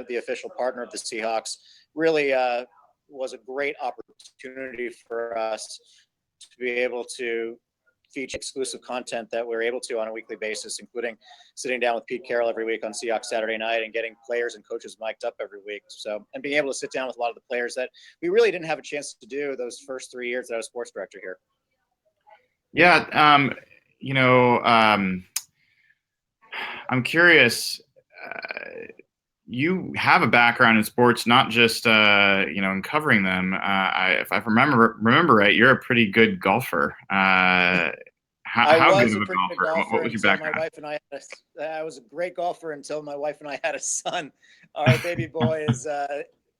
the official partner of the Seahawks, really was a great opportunity for us to be able to feature exclusive content that we're able to on a weekly basis, including sitting down with Pete Carroll every week on Seahawks Saturday Night and getting players and coaches mic'd up every week. So, and being able to sit down with a lot of the players that we really didn't have a chance to do those first 3 years that I was sports director here. Yeah. I'm curious, you have a background in sports, not just, in covering them. If I remember right, you're a pretty good golfer. How good of a golfer? What was your background? My wife and I was a great golfer until my wife and I had a son. Our baby boy is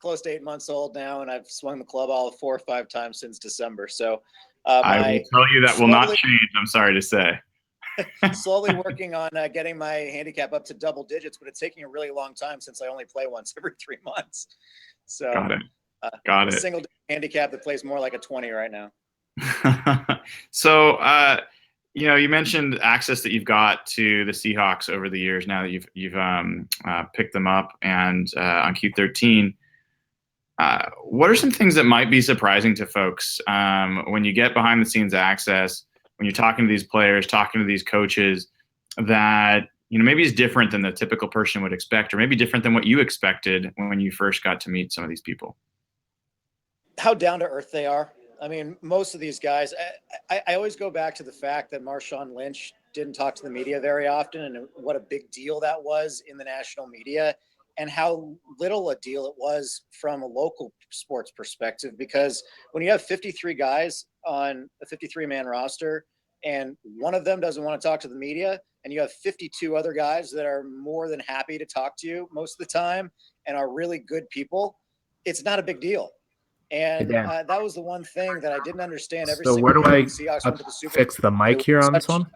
close to 8 months old now, and I've swung the club all 4 or 5 times since December. So I will tell you that will not change, I'm sorry to say. Slowly working on getting my handicap up to double digits, but it's taking a really long time since I only play once every 3 months. So got it. Single handicap that plays more like a 20 right now. So, you mentioned access that you've got to the Seahawks over the years now that you've picked them up and on Q13. What are some things that might be surprising to folks when you get behind the scenes access, when you're talking to these players, talking to these coaches, that maybe is different than the typical person would expect, or maybe different than what you expected when you first got to meet some of these people? How down to earth they are. I mean, most of these guys, I always go back to the fact that Marshawn Lynch didn't talk to the media very often, and what a big deal that was in the national media, and how little a deal it was from a local sports perspective. Because when you have 53 guys on a 53-man roster and one of them doesn't want to talk to the media, and you have 52 other guys that are more than happy to talk to you most of the time and are really good people, it's not a big deal. And that was the one thing that I didn't understand. So where do I fix the mic here on this one?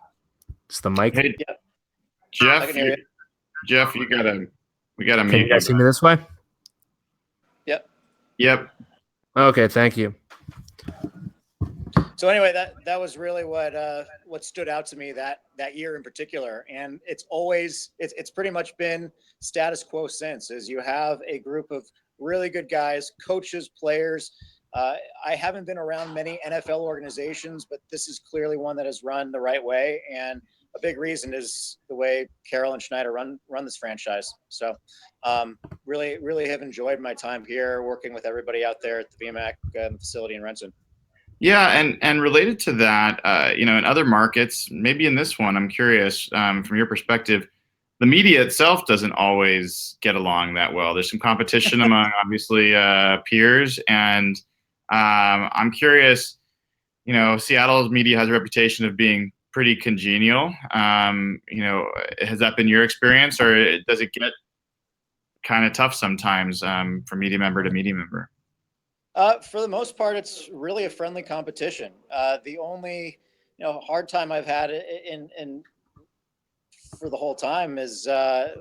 It's the mic. Hey, yeah. Jeff, I can hear you. Jeff, we gotta Can you guys see me this way? Yep. Okay, thank you. So anyway, that was really what stood out to me that year in particular, and it's pretty much been status quo since. Is you have a group of really good guys, coaches, players. I haven't been around many NFL organizations, but this is clearly one that is run the right way, and a big reason is the way Carroll and Schneider run this franchise. So really, really have enjoyed my time here working with everybody out there at the VMAC facility in Renton. Yeah, and related to that, in other markets, maybe in this one, I'm curious from your perspective, the media itself doesn't always get along that well. There's some competition among obviously peers, and I'm curious. Seattle's media has a reputation of being pretty congenial. Has that been your experience, or does it get kind of tough sometimes from media member to media member? For the most part, it's really a friendly competition. The only, hard time I've had in for the whole time is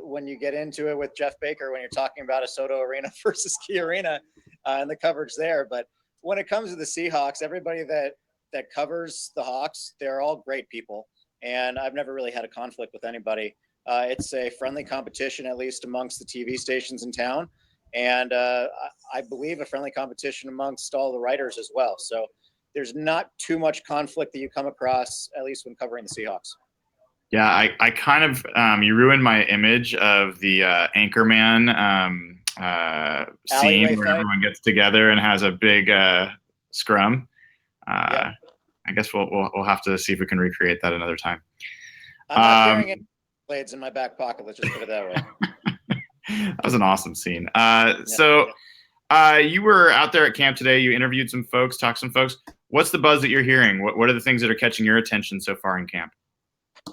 when you get into it with Jeff Baker, when you're talking about a Soto Arena versus Key Arena and the coverage there. But when it comes to the Seahawks, everybody that covers the Hawks, they're all great people. And I've never really had a conflict with anybody. It's a friendly competition, at least amongst the TV stations in town. And I believe a friendly competition amongst all the writers as well. So there's not too much conflict that you come across, at least when covering the Seahawks. Yeah, I kind of you ruined my image of the Anchorman scene where everyone gets together and has a big scrum. I guess we'll have to see if we can recreate that another time. I'm not carrying any blades in my back pocket. Let's just put it that way. That was an awesome scene. So you were out there at camp today. You interviewed some folks, talked to some folks. What's the buzz that you're hearing? What are the things that are catching your attention so far in camp?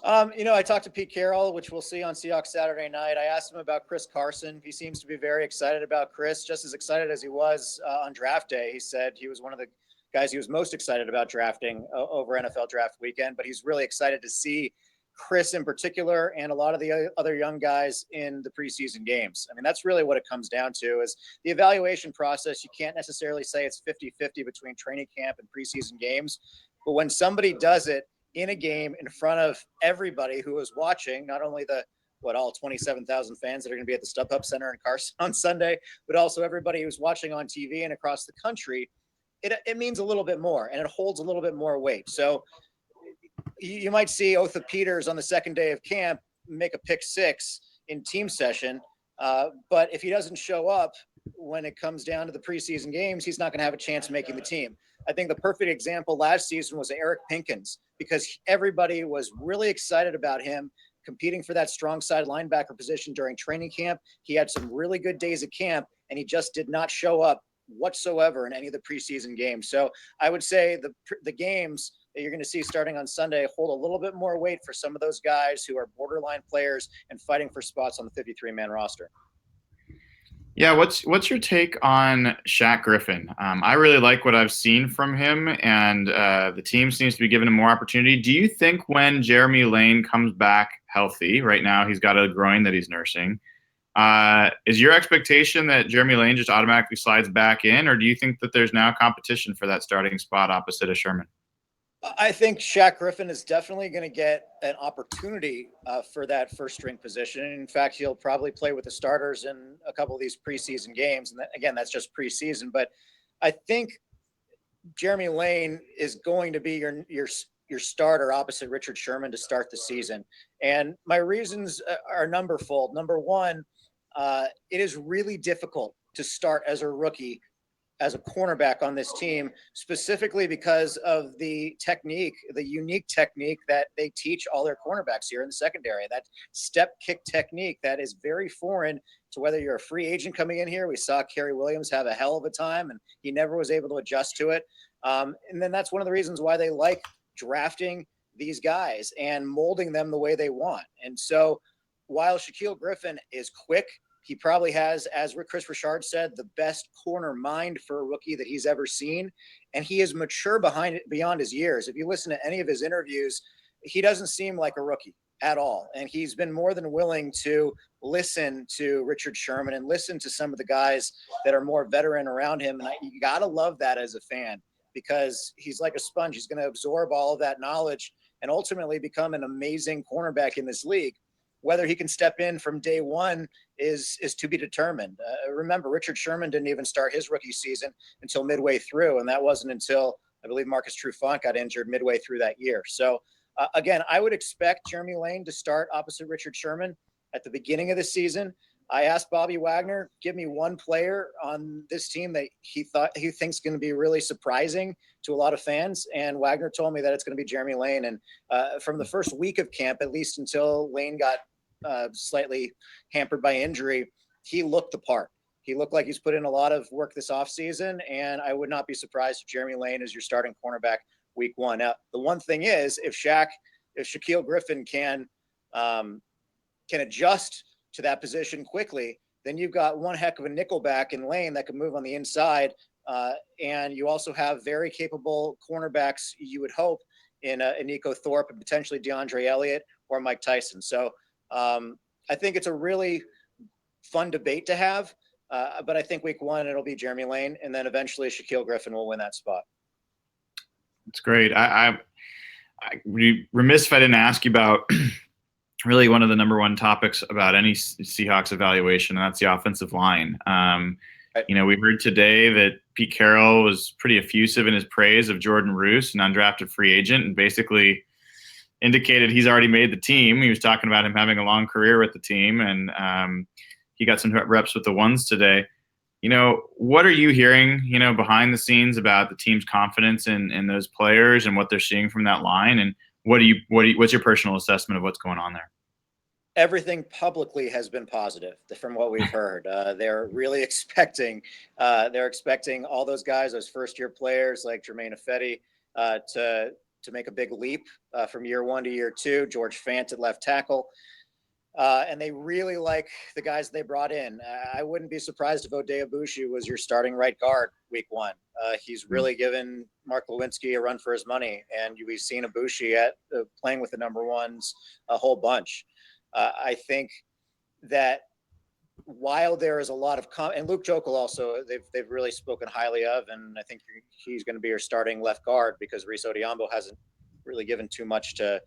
I talked to Pete Carroll, which we'll see on Seahawks Saturday night. I asked him about Chris Carson. He seems to be very excited about Chris, just as excited as he was on draft day. He said he was one of the guys he was most excited about drafting over NFL draft weekend, but he's really excited to see Chris in particular and a lot of the other young guys in the preseason games. I mean, that's really what it comes down to is the evaluation process. You can't necessarily say it's 50-50 between training camp and preseason games, but when somebody does it in a game in front of everybody who is watching, not only the all 27,000 fans that are going to be at the StubHub Center in Carson on Sunday, but also everybody who's watching on TV and across the country, it means a little bit more, and it holds a little bit more weight. So you might see Otha Peters on the second day of camp make a pick six in team session, but if he doesn't show up when it comes down to the preseason games, he's not going to have a chance making the team. I think the perfect example last season was Eric Pinkins, because everybody was really excited about him competing for that strong side linebacker position during training camp. He had some really good days at camp, and he just did not show up whatsoever in any of the preseason games. So I would say the games that you're going to see starting on Sunday hold a little bit more weight for some of those guys who are borderline players and fighting for spots on the 53-man roster. Yeah, what's your take on Shaq Griffin? I really like what I've seen from him, and the team seems to be giving him more opportunity. Do you think when Jeremy Lane comes back healthy, right now he's got a groin that he's nursing, is your expectation that Jeremy Lane just automatically slides back in, or do you think that there's now competition for that starting spot opposite of Sherman? I think Shaq Griffin is definitely going to get an opportunity for that first string position. In fact, he'll probably play with the starters in a couple of these preseason games. And again, that's just preseason. But I think Jeremy Lane is going to be your starter opposite Richard Sherman to start the season. And my reasons are numberfold. Number one, it is really difficult to start as a rookie as a cornerback on this team, specifically because of the technique, the unique technique that they teach all their cornerbacks here in the secondary, that step kick technique that is very foreign to whether you're a free agent coming in here. We saw Kerry Williams have a hell of a time, and he never was able to adjust to it. And then that's one of the reasons why they like drafting these guys and molding them the way they want. And so while Shaquille Griffin is quick, he probably has, as Chris Richard said, the best corner mind for a rookie that he's ever seen. And he is mature beyond his years. If you listen to any of his interviews, he doesn't seem like a rookie at all. And he's been more than willing to listen to Richard Sherman and listen to some of the guys that are more veteran around him. And you got to love that as a fan, because he's like a sponge. He's going to absorb all of that knowledge and ultimately become an amazing cornerback in this league. Whether he can step in from day one is to be determined. Remember, Richard Sherman didn't even start his rookie season until midway through, and that wasn't until, I believe, Marcus Trufant got injured midway through that year. So, again, I would expect Jeremy Lane to start opposite Richard Sherman at the beginning of the season. I asked Bobby Wagner, give me one player on this team that he thinks going to be really surprising to a lot of fans. And Wagner told me that it's going to be Jeremy Lane. And from the first week of camp, at least until Lane got slightly hampered by injury, he looked the part. He looked like he's put in a lot of work this offseason, and I would not be surprised if Jeremy Lane is your starting cornerback week one. Now, the one thing is, if Shaquille Griffin can adjust to that position quickly, then you've got one heck of a nickelback in Lane that can move on the inside, and you also have very capable cornerbacks, you would hope, in Nico Thorpe and potentially DeAndre Elliott or Mike Tyson. So I think it's a really fun debate to have, but I think week one it'll be Jeremy Lane, and then eventually Shaquille Griffin will win that spot. That's great. I'd be remiss if I didn't ask you about really one of the number one topics about any Seahawks evaluation, and that's the offensive line. Right. You know, we heard today that Pete Carroll was pretty effusive in his praise of Jordan Roos, an undrafted free agent, and basically indicated he's already made the team. He was talking about him having a long career with the team, and he got some reps with the ones today. You know, what are you hearing, you know, behind the scenes about the team's confidence in those players and what they're seeing from that line? And what's your personal assessment of what's going on there? Everything publicly has been positive from what we've heard. They're really expecting all those guys, those first-year players like Jermaine Ifedi, to make a big leap from year one to year two. George Fant at left tackle. And they really like the guys they brought in. I wouldn't be surprised if Oday Aboushi was your starting right guard week one. He's really given Mark Lewinsky a run for his money, and we've seen Aboushi playing with the number ones a whole bunch. I think that while there is a lot of and Luke Jokel also, they've really spoken highly of, and I think he's going to be your starting left guard because Reese Odiambo hasn't really given too much to,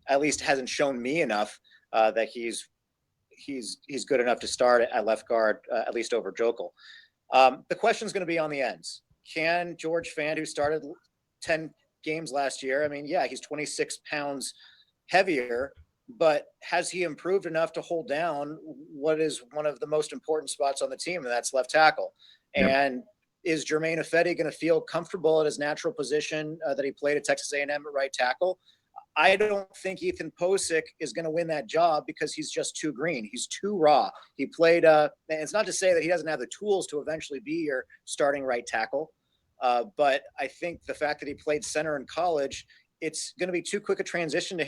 at least hasn't shown me enough that he's good enough to start at left guard, at least over Jokel. The question is going to be on the ends. Can George Fant, who started 10 games last year, I mean, yeah, he's 26 pounds heavier, but has he improved enough to hold down what is one of the most important spots on the team, and that's left tackle? Yep. And is Germain Ifedi going to feel comfortable at his natural position that he played at Texas A&M at right tackle? I don't think Ethan Posick is going to win that job because he's just too green. He's too raw. He played, and it's not to say that he doesn't have the tools to eventually be your starting right tackle. But I think the fact that he played center in college, it's going to be too quick a transition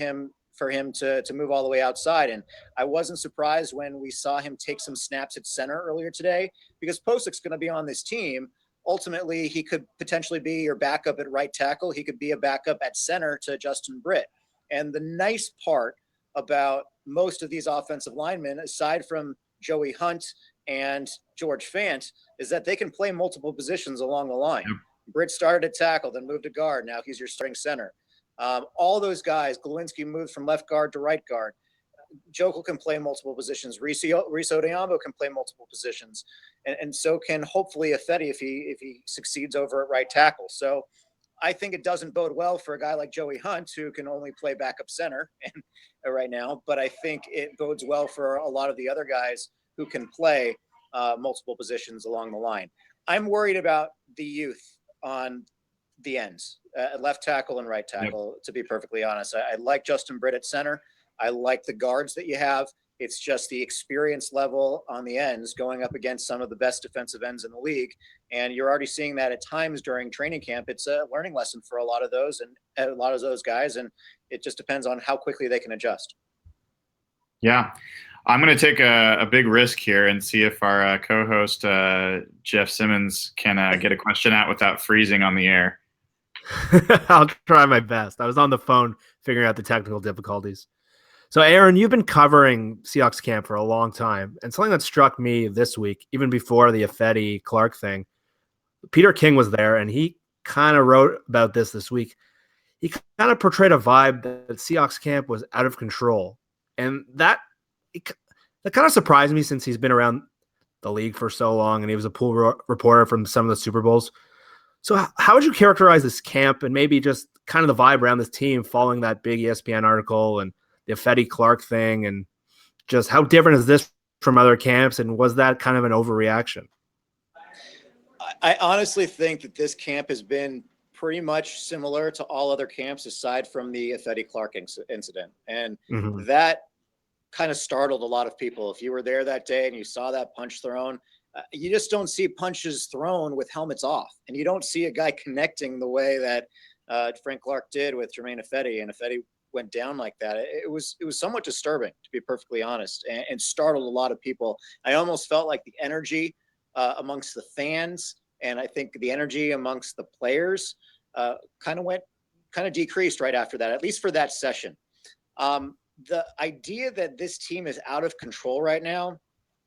for him to move all the way outside. And I wasn't surprised when we saw him take some snaps at center earlier today, because Posick's going to be on this team. Ultimately, he could potentially be your backup at right tackle. He could be a backup at center to Justin Britt. And the nice part about most of these offensive linemen, aside from Joey Hunt and George Fant, is that they can play multiple positions along the line. Yep. Britt started at tackle, then moved to guard. Now he's your starting center. All those guys, Glowinski moved from left guard to right guard. Jokel can play multiple positions. Reese Odhiambo can play multiple positions. And so can hopefully Ifedi if he succeeds over at right tackle. So I think it doesn't bode well for a guy like Joey Hunt, who can only play backup center right now. But I think it bodes well for a lot of the other guys who can play multiple positions along the line. I'm worried about the youth on the ends, left tackle and right tackle, to be perfectly honest. I like Justin Britt at center. I like the guards that you have. It's just the experience level on the ends going up against some of the best defensive ends in the league. And you're already seeing that at times during training camp. It's a learning lesson for a lot of those and a lot of those guys. And it just depends on how quickly they can adjust. Yeah. I'm going to take a big risk here and see if our co-host, Jeff Simmons, can get a question out without freezing on the air. I'll try my best. I was on the phone figuring out the technical difficulties. So, Aaron, you've been covering Seahawks camp for a long time, and something that struck me this week, even before the Ifedi Clark thing, Peter King was there, and he kind of wrote about this week. He kind of portrayed a vibe that Seahawks camp was out of control, and that kind of surprised me since he's been around the league for so long, and he was a pool reporter from some of the Super Bowls. So how would you characterize this camp and maybe just kind of the vibe around this team following that big ESPN article and the Ifedi Clark thing, and just how different is this from other camps? And was that kind of an overreaction? I honestly think that this camp has been pretty much similar to all other camps aside from the Ifedi Clark incident. And that kind of startled a lot of people. If you were there that day and you saw that punch thrown, you just don't see punches thrown with helmets off. And you don't see a guy connecting the way that Frank Clark did with Germain Ifedi, and Ifedi went down like that. It was somewhat disturbing, to be perfectly honest, and startled a lot of people. I almost felt like the energy amongst the fans, and I think the energy amongst the players kind of decreased right after that, at least for that session. The idea that this team is out of control right now,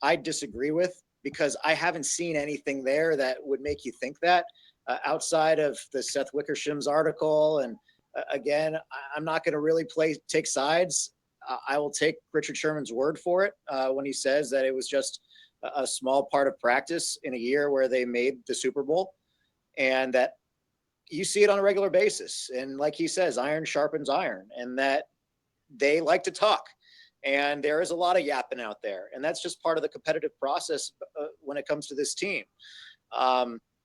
I disagree with, because I haven't seen anything there that would make you think that outside of the Seth Wickersham's article. And again, I'm not going to really take sides. I will take Richard Sherman's word for it when he says that it was just a small part of practice in a year where they made the Super Bowl, and that you see it on a regular basis. And like he says, iron sharpens iron, and that they like to talk. And there is a lot of yapping out there. And that's just part of the competitive process when it comes to this team.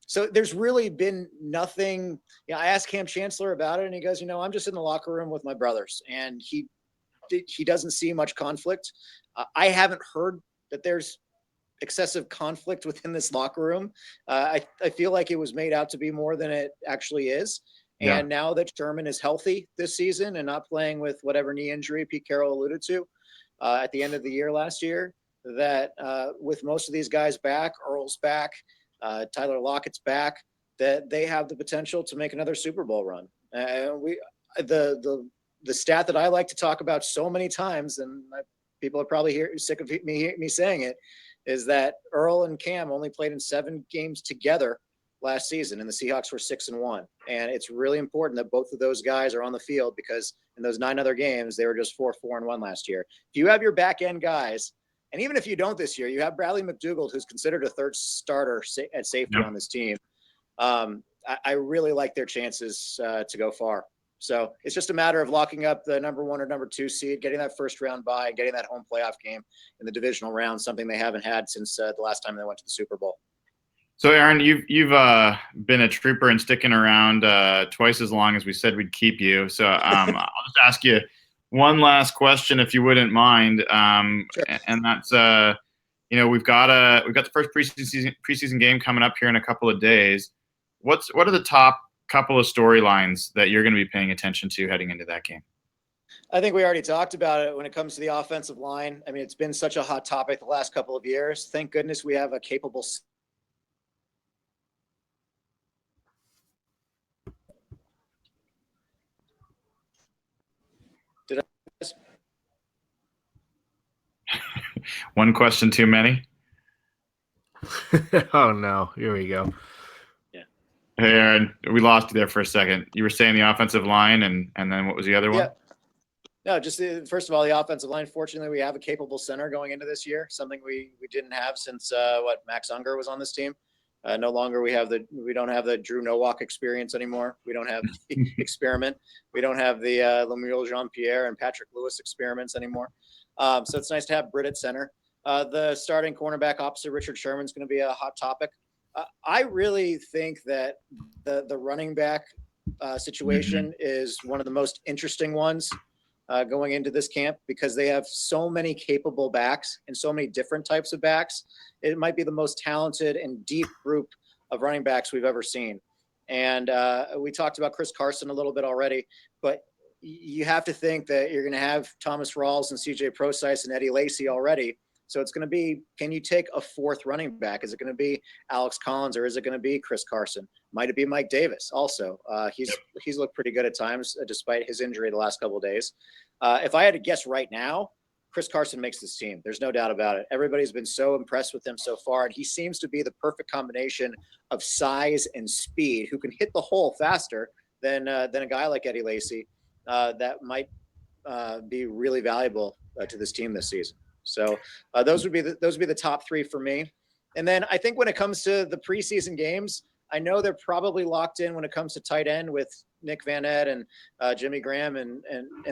So there's really been nothing. I asked Cam Chancellor about it, and he goes, I'm just in the locker room with my brothers. And he doesn't see much conflict. I haven't heard that there's excessive conflict within this locker room. I feel like it was made out to be more than it actually is. Yeah. And now that Sherman is healthy this season and not playing with whatever knee injury Pete Carroll alluded to at the end of the year last year, that with most of these guys back, Earl's back, Tyler Lockett's back, that they have the potential to make another Super Bowl run. The stat that I like to talk about so many times, and people are probably sick of me saying it, is that Earl and Cam only played in 7 games together last season, and the Seahawks were 6-1. And it's really important that both of those guys are on the field, because in those 9 other games, they were just 4-1 last year. If you have your back end guys, and even if you don't this year, you have Bradley McDougald, who's considered a third starter at safety on this team. I really like their chances to go far. So it's just a matter of locking up the number 1 or number 2 seed, getting that first round bye, and getting that home playoff game in the divisional round, something they haven't had since the last time they went to the Super Bowl. So, Aaron, you've been a trooper and sticking around twice as long as we said we'd keep you. So I'll just ask you one last question, if you wouldn't mind, Sure. and that's we've got the first preseason game coming up here in a couple of days. What are the top couple of storylines that you're going to be paying attention to heading into that game? I think we already talked about it when it comes to the offensive line. I mean, it's been such a hot topic the last couple of years. Thank goodness we have a capable. Did I? One question too many. Oh no, here we go. Hey, Aaron, we lost you there for a second. You were saying the offensive line, and then what was the other one? Yeah. No, just first of all, the offensive line. Fortunately, we have a capable center going into this year, something we didn't have since Max Unger was on this team. No longer we don't have the Drew Nowak experience anymore. We don't have the experiment. We don't have the Lemuel Jean-Pierre and Patrick Lewis experiments anymore. So it's nice to have Britt at center. The starting cornerback opposite Richard Sherman is going to be a hot topic. I really think that the running back situation is one of the most interesting ones going into this camp, because they have so many capable backs and so many different types of backs. It might be the most talented and deep group of running backs we've ever seen. And we talked about Chris Carson a little bit already, but you have to think that you're going to have Thomas Rawls and CJ Prosise and Eddie Lacy already. So it's going to be, can you take a fourth running back? Is it going to be Alex Collins, or is it going to be Chris Carson? Might it be Mike Davis also? He's looked pretty good at times despite his injury the last couple of days. If I had to guess right now, Chris Carson makes this team. There's no doubt about it. Everybody's been so impressed with him so far, and he seems to be the perfect combination of size and speed, who can hit the hole faster than a guy like Eddie Lacy that might be really valuable to this team this season. So those would be the top 3 for me. And then I think when it comes to the preseason games, I know they're probably locked in when it comes to tight end with Nick Van Ed and Jimmy Graham and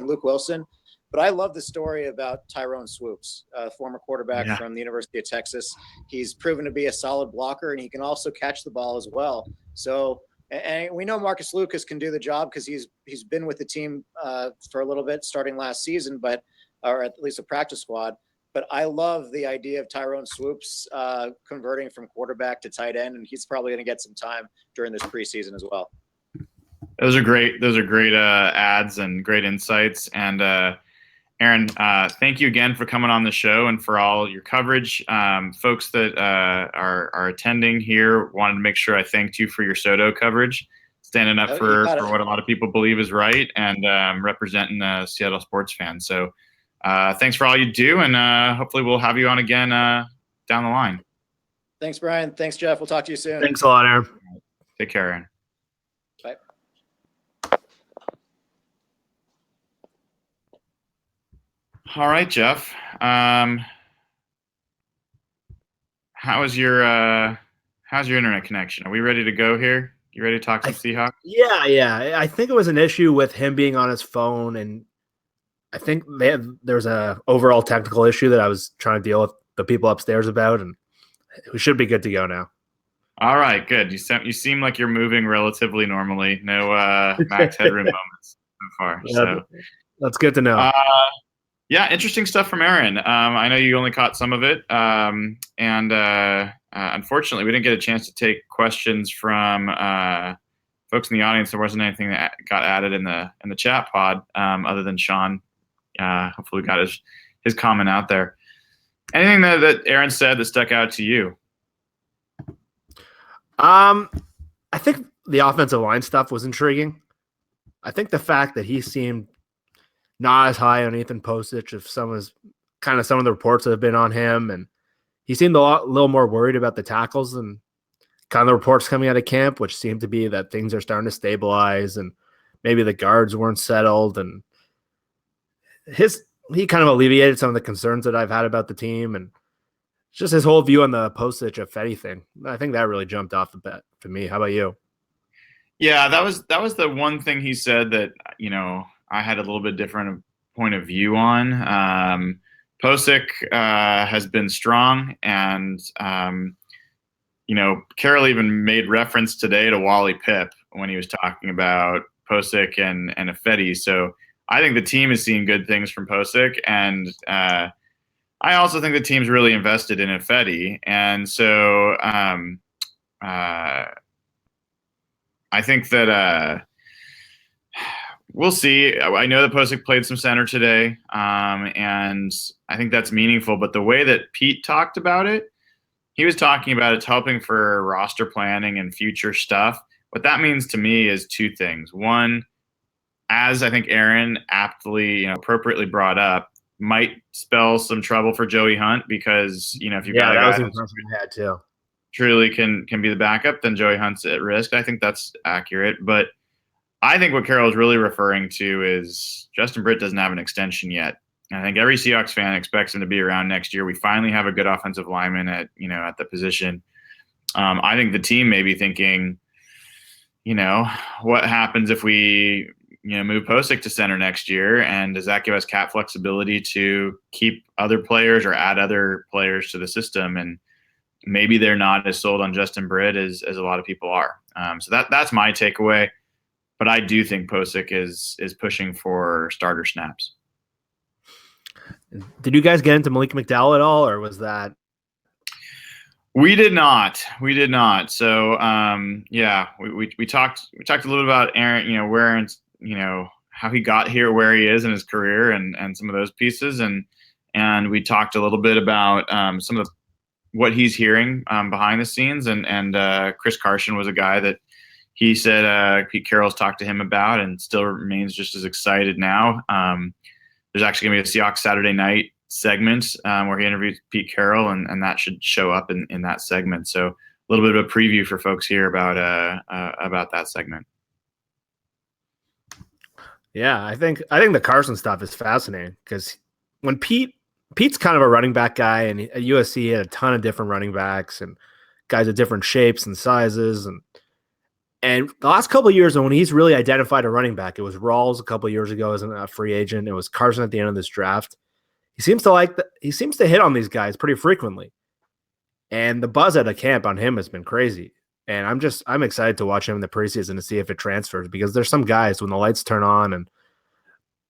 Luke Wilson. But I love the story about Tyrone Swoops, former quarterback from the University of Texas. He's proven to be a solid blocker, and he can also catch the ball as well. So, and we know Marcus Lucas can do the job because he's been with the team for a little bit starting last season, or at least a practice squad. But I love the idea of Tyrone Swoops converting from quarterback to tight end, and he's probably going to get some time during this preseason as well. Those are great ads and great insights. And Aaron, thank you again for coming on the show and for all your coverage. Folks that are attending here, wanted to make sure I thanked you for your Soto coverage, standing up for what a lot of people believe is right, and representing Seattle sports fans. So thanks for all you do, and hopefully we'll have you on again down the line. Thanks, Brian. Thanks, Jeff. We'll talk to you soon. Thanks a lot, Aaron. Take care, Aaron. Bye. All right, Jeff. How's your internet connection? Are we ready to go here? You ready to talk some Seahawks? Yeah. I think it was an issue with him being on his phone, and I think there's a overall technical issue that I was trying to deal with the people upstairs about, and we should be good to go now. All right, good. You seem like you're moving relatively normally. No max headroom moments so far. Yeah, so that's good to know. Yeah, interesting stuff from Aaron. I know you only caught some of it, and unfortunately, we didn't get a chance to take questions from folks in the audience. There wasn't anything that got added in the chat pod other than Sean. Hopefully, we got his comment out there. Anything that Aaron said that stuck out to you? I think the offensive line stuff was intriguing. I think the fact that he seemed not as high on Ethan Posich as some of the reports that have been on him, and he seemed a little more worried about the tackles than kind of the reports coming out of camp, which seem to be that things are starting to stabilize and maybe the guards weren't settled, and he kind of alleviated some of the concerns that I've had about the team, and just his whole view on the Postage of Fetty thing. I think that really jumped off the bat to me. How about you? Yeah, that was the one thing he said that, I had a little bit different point of view on. Posick has been strong, and Carroll even made reference today to Wally Pipp when he was talking about Posick and Ifedi. So I think the team is seeing good things from Posick, and I also think the team's really invested in Ifedi, and so I think that we'll see. I know that Posick played some center today, and I think that's meaningful. But the way that Pete talked about it, he was talking about it's helping for roster planning and future stuff. What that means to me is two things. One, as I think Aaron aptly, appropriately brought up, might spell some trouble for Joey Hunt because, if you've got a guy that was I had too. Truly can be the backup, then Joey Hunt's at risk. I think that's accurate. But I think what Carroll is really referring to is Justin Britt doesn't have an extension yet. I think every Seahawks fan expects him to be around next year. We finally have a good offensive lineman at the position. I think the team may be thinking, what happens if we, move Posick to center next year, and does that give us cap flexibility to keep other players or add other players to the system? And maybe they're not as sold on Justin Britt as a lot of people are. So that's my takeaway. But I do think Posick is pushing for starter snaps. Did you guys get into Malik McDowell at all, or was that? We did not. So we talked a little bit about Aaron, where Aaron's, how he got here, where he is in his career, and some of those pieces, and we talked a little bit about some of what he's hearing behind the scenes, and Chris Carson was a guy that he said Pete Carroll's talked to him about, and still remains just as excited now. There's actually going to be a Seahawks Saturday night segment where he interviewed Pete Carroll, and that should show up in that segment. So a little bit of a preview for folks here about that segment. Yeah, I think the Carson stuff is fascinating because when Pete's kind of a running back guy, and at USC he had a ton of different running backs and guys of different shapes and sizes, and the last couple of years when he's really identified a running back, it was Rawls a couple of years ago as a free agent. It was Carson at the end of this draft. He seems to hit on these guys pretty frequently, and the buzz at a camp on him has been crazy. And I'm excited to watch him in the preseason to see if it transfers, because there's some guys when the lights turn on and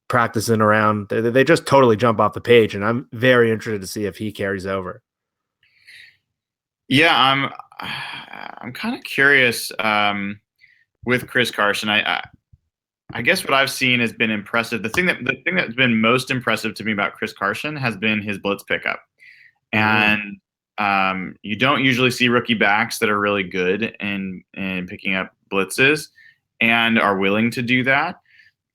practicing around, they just totally jump off the page, and I'm very interested to see if he carries over. Yeah, I'm kind of curious with Chris Carson. I guess what I've seen has been impressive. The thing that's been most impressive to me about Chris Carson has been his blitz pickup, and you don't usually see rookie backs that are really good in picking up blitzes and are willing to do that.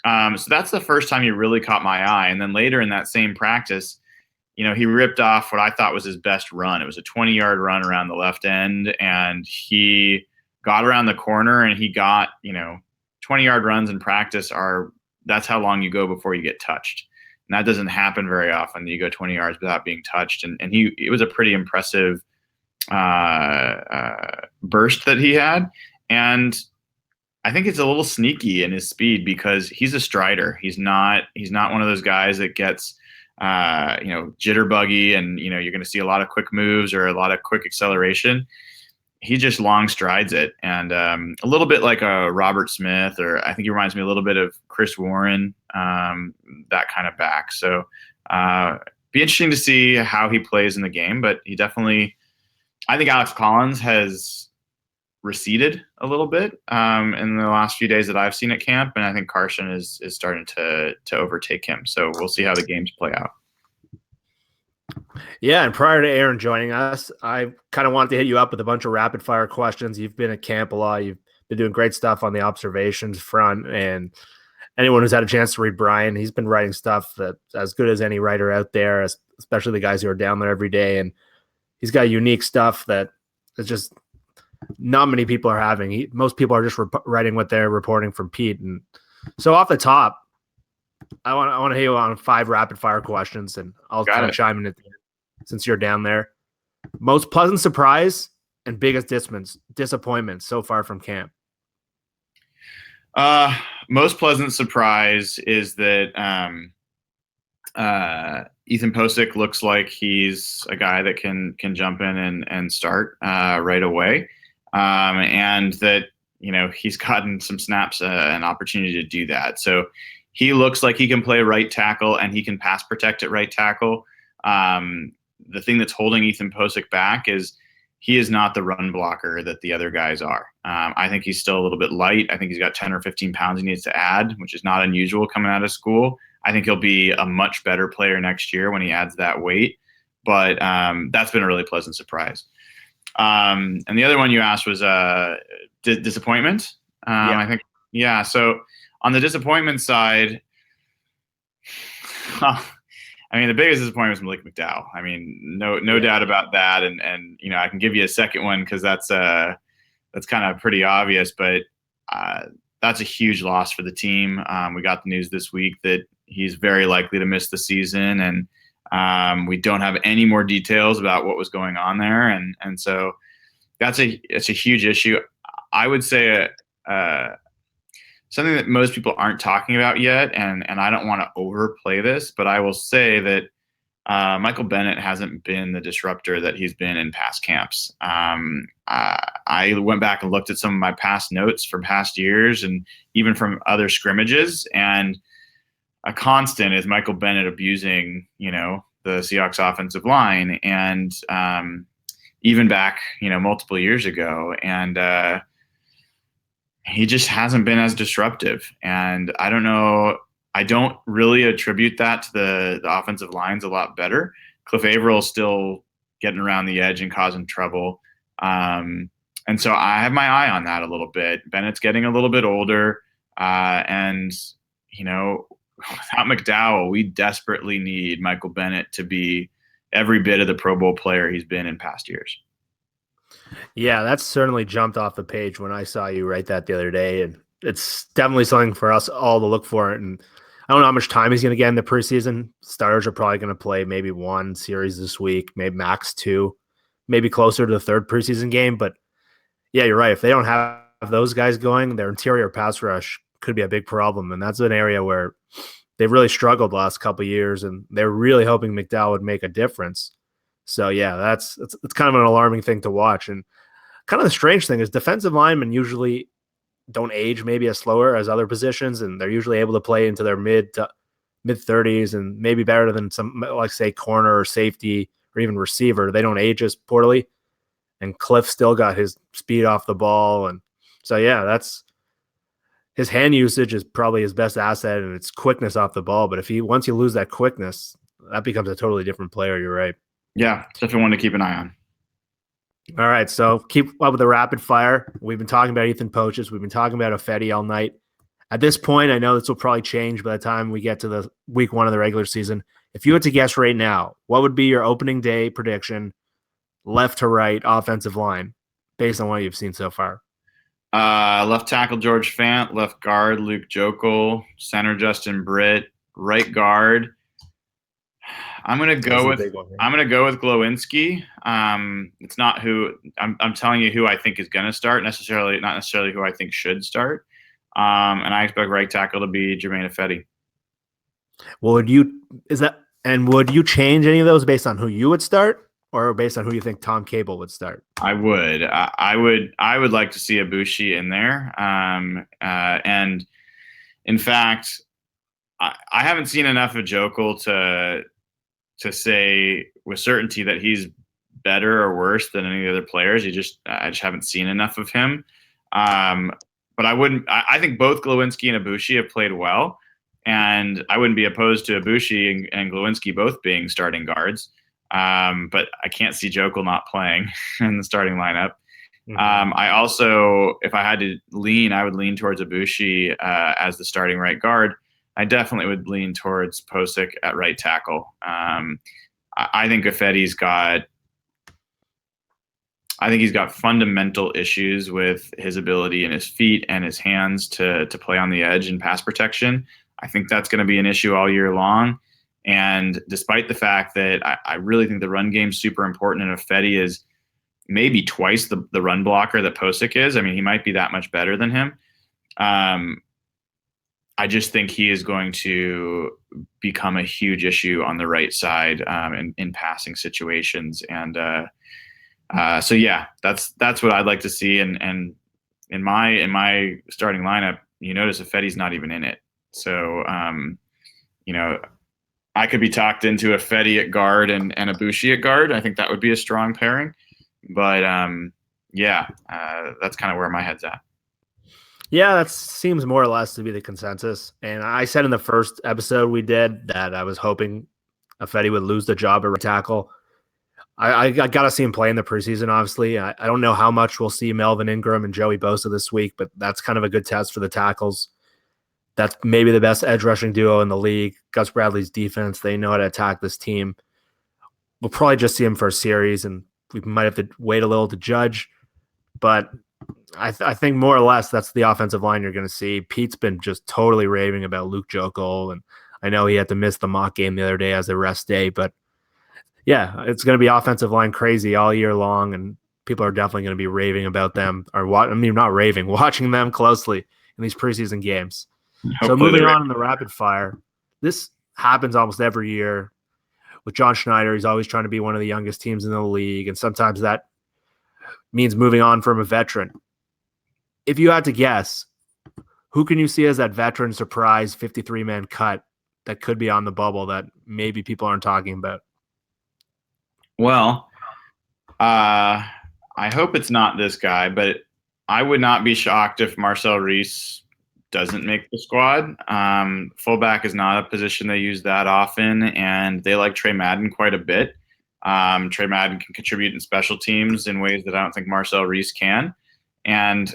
So that's the first time he really caught my eye. And then later in that same practice, he ripped off what I thought was his best run. It was a 20-yard run around the left end, and he got around the corner, and he got, 20-yard runs in practice that's how long you go before you get touched. And that doesn't happen very often. You go 20 yards without being touched. And it was a pretty impressive burst that he had. And I think it's a little sneaky in his speed because he's a strider. He's not one of those guys that gets, jitterbuggy and, you're going to see a lot of quick moves or a lot of quick acceleration. He just long strides it, and a little bit like a Robert Smith, or I think he reminds me a little bit of Chris Warren, that kind of back. So be interesting to see how he plays in the game, but he definitely, I think Alex Collins has receded a little bit in the last few days that I've seen at camp, and I think Carson is starting to overtake him. So we'll see how the games play out. Yeah, and prior to Aaron joining us, I kind of wanted to hit you up with a bunch of rapid fire questions. You've been at camp a lot. You've been doing great stuff on the observations front, and anyone who's had a chance to read Brian, he's been writing stuff that's as good as any writer out there, especially the guys who are down there every day. And he's got unique stuff that is just not many people are having. Most people are just writing what they're reporting from Pete. And so off the top, I want to hit you on 5 rapid fire questions, and I'll kind of chime in at the end since you're down there. Most pleasant surprise and biggest disappointment so far from camp. Most pleasant surprise is that Ethan Posick looks like he's a guy that can jump in and start right away, and that he's gotten some snaps, an opportunity to do that. So he looks like he can play right tackle and he can pass protect at right tackle. The thing that's holding Ethan Posick back is he is not the run blocker that the other guys are. I think he's still a little bit light. I think he's got 10 or 15 pounds he needs to add, which is not unusual coming out of school. I think he'll be a much better player next year when he adds that weight. But that's been a really pleasant surprise. And the other one you asked was disappointment. I think, yeah. So on the disappointment side, I mean, the biggest disappointment was Malik McDowell. I mean, no doubt about that. And I can give you a second one because that's kind of pretty obvious, but that's a huge loss for the team. We got the news this week that he's very likely to miss the season, and we don't have any more details about what was going on there. And so it's a huge issue. I would say something that most people aren't talking about yet, and I don't want to overplay this, but I will say that Michael Bennett hasn't been the disruptor that he's been in past camps. I went back and looked at some of my past notes from past years and even from other scrimmages, and a constant is Michael Bennett abusing, the Seahawks offensive line, and even back, multiple years ago. And he just hasn't been as disruptive. And I don't know. I don't really attribute that to the offensive line's a lot better. Cliff Averill is still getting around the edge and causing trouble. And so I have my eye on that a little bit. Bennett's getting a little bit older. And, without McDowell, we desperately need Michael Bennett to be every bit of the Pro Bowl player he's been in past years. Yeah, that's certainly jumped off the page when I saw you write that the other day. And it's definitely something for us all to look for. And I don't know how much time he's going to get in the preseason. Starters are probably going to play maybe 1 series this week, maybe max 2, maybe closer to the 3rd preseason game. But yeah, you're right. If they don't have those guys going, their interior pass rush could be a big problem. And that's an area where they've really struggled the last couple of years, and they're really hoping McDowell would make a difference. So yeah, it's kind of an alarming thing to watch. And kind of the strange thing is defensive linemen usually don't age maybe as slower as other positions, and they're usually able to play into their mid 30s and maybe better than some, like say corner or safety or even receiver. They don't age as poorly, and Cliff still got his speed off the ball. And so yeah, that's his hand usage is probably his best asset, and it's quickness off the ball. But once you lose that quickness, that becomes a totally different player. You're right. Yeah, definitely one to keep an eye on. All right, so keep up with the rapid fire. We've been talking about Ethan Poches. We've been talking about Ifedi all night. At this point, I know this will probably change by the time we get to the week 1 of the regular season. If you had to guess right now, what would be your opening day prediction, left to right offensive line, based on what you've seen so far? Left tackle George Fant, left guard Luke Jokel, center Justin Britt, right guard. I'm gonna go with Glowinski. It's not who I'm telling you who I think is gonna start, not necessarily who I think should start. And I expect right tackle to be Jermaine Ifedi. Would you change any of those based on who you would start, or based on who you think Tom Cable would start? I would. I would like to see Ibushi in there. And in fact, I haven't seen enough of Jokel to say with certainty that he's better or worse than any of the other players. I just haven't seen enough of him. But I think both Glowinski and Ibushi have played well, and I wouldn't be opposed to Ibushi and Glowinski both being starting guards. But I can't see Jokel not playing in the starting lineup. Mm-hmm. I also, if I had to lean, I would lean towards Ibushi as the starting right guard. I definitely would lean towards Posick at right tackle. I think Ifedi's got I think he's got fundamental issues with his ability and his feet and his hands to play on the edge and pass protection. I think that's going to be an issue all year long. And despite the fact that I really think the run game's super important, and Ifedi is maybe twice the run blocker that Posick is. I mean, he might be that much better than him. I just think he is going to become a huge issue on the right side in passing situations. And so yeah, that's what I'd like to see. And in my starting lineup, you notice Ifedi's not even in it. So I could be talked into Ifedi at guard and Ibushi at guard. I think that would be a strong pairing. But that's kind of where my head's at. Yeah, that seems more or less to be the consensus. And I said in the first episode we did that I was hoping Ifedi would lose the job at right tackle. I got to see him play in the preseason, obviously. I don't know how much we'll see Melvin Ingram and Joey Bosa this week, but that's kind of a good test for the tackles. That's maybe the best edge rushing duo in the league. Gus Bradley's defense, they know how to attack this team. We'll probably just see him for a series, and we might have to wait a little to judge. But I think more or less that's the offensive line you're going to see. Pete's been just totally raving about Luke Jokel, and I know he had to miss the mock game the other day as a rest day, but yeah, it's going to be offensive line crazy all year long, and people are definitely going to be raving about them, not raving, watching them closely in these preseason games. So moving on in the rapid fire, this happens almost every year. With John Schneider, he's always trying to be one of the youngest teams in the league, and sometimes that means moving on from a veteran. If you had to guess, who can you see as that veteran surprise 53-man cut that could be on the bubble that maybe people aren't talking about? Well, I hope it's not this guy, but I would not be shocked if Marcel Reese doesn't make the squad. Fullback is not a position they use that often, and they like Trey Madden quite a bit. Trey Madden can contribute in special teams in ways that I don't think Marcel Reese can. And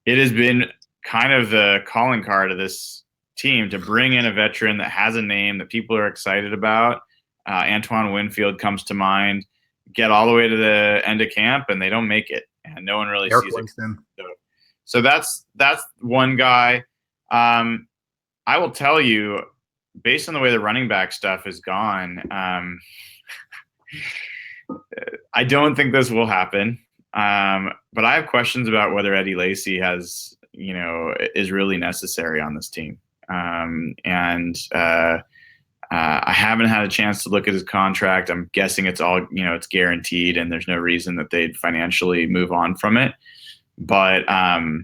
it has been kind of the calling card of this team to bring in a veteran that has a name that people are excited about. Antoine Winfield comes to mind. Get all the way to the end of camp, and they don't make it, and no one really sees it. So that's one guy. I will tell you, based on the way the running back stuff has gone, I don't think this will happen. But I have questions about whether Eddie Lacy is really necessary on this team. I haven't had a chance to look at his contract. I'm guessing it's all, it's guaranteed, and there's no reason that they'd financially move on from it. But I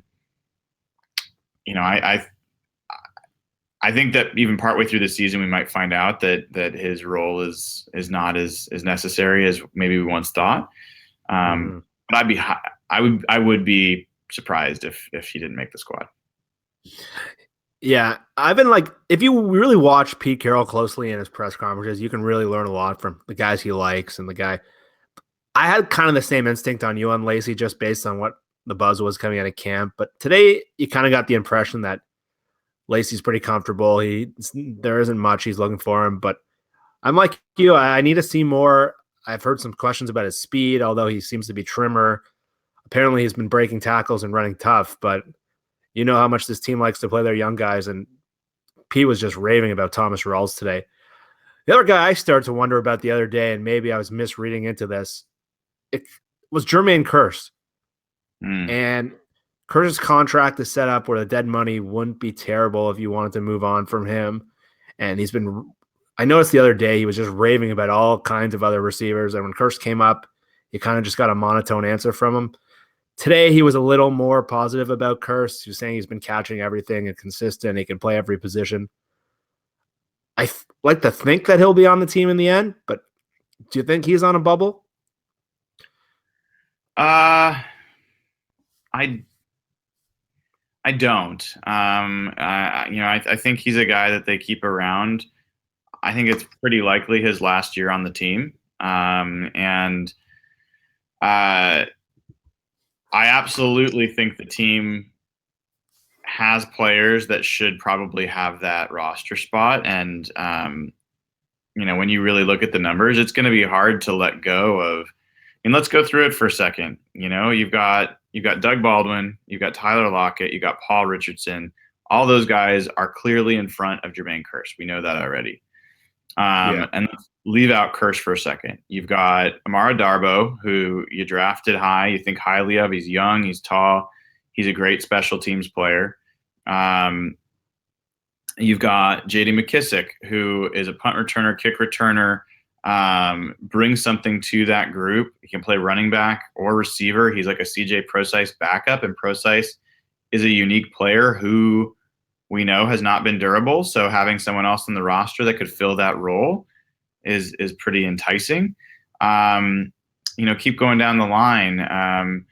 think that even partway through the season, we might find out that his role is not as necessary as maybe we once thought. But I would be surprised if he didn't make the squad. Yeah, I've been if you really watch Pete Carroll closely in his press conferences, you can really learn a lot from the guys he likes and the guy. I had kind of the same instinct on you on Lacy just based on what the buzz was coming out of camp. But today, you kind of got the impression that Lacy's pretty comfortable. There isn't much he's looking for him. But I'm like you, I need to see more. I've heard some questions about his speed, although he seems to be trimmer. Apparently, he's been breaking tackles and running tough, but you know how much this team likes to play their young guys, and Pete was just raving about Thomas Rawls today. The other guy I started to wonder about the other day, and maybe I was misreading into this, it was Jermaine Kearse. And Kearse's contract is set up where the dead money wouldn't be terrible if you wanted to move on from him. And I noticed the other day he was just raving about all kinds of other receivers, and when Kearse came up, you kind of just got a monotone answer from him. Today, he was a little more positive about Kearse. He was saying he's been catching everything and consistent. He can play every position. I like to think that he'll be on the team in the end, but do you think he's on a bubble? I don't. I think he's a guy that they keep around. I think it's pretty likely his last year on the team. I absolutely think the team has players that should probably have that roster spot. And, when you really look at the numbers, it's going to be hard to let go of And let's go through it for a second. You've got Doug Baldwin, you've got Tyler Lockett, you've got Paul Richardson. All those guys are clearly in front of Jermaine Kearse. We know that already. And let's leave out Kearse for a second. You've got Amara Darboh, who you drafted high. You think highly of. He's young. He's tall. He's a great special teams player. You've got J.D. McKissick, who is a punt returner, kick returner, brings something to that group. He can play running back or receiver. He's like a C.J. Prosise backup, and Prosise is a unique player who we know has not been durable. So having someone else on the roster that could fill that role is pretty enticing. Keep going down the line.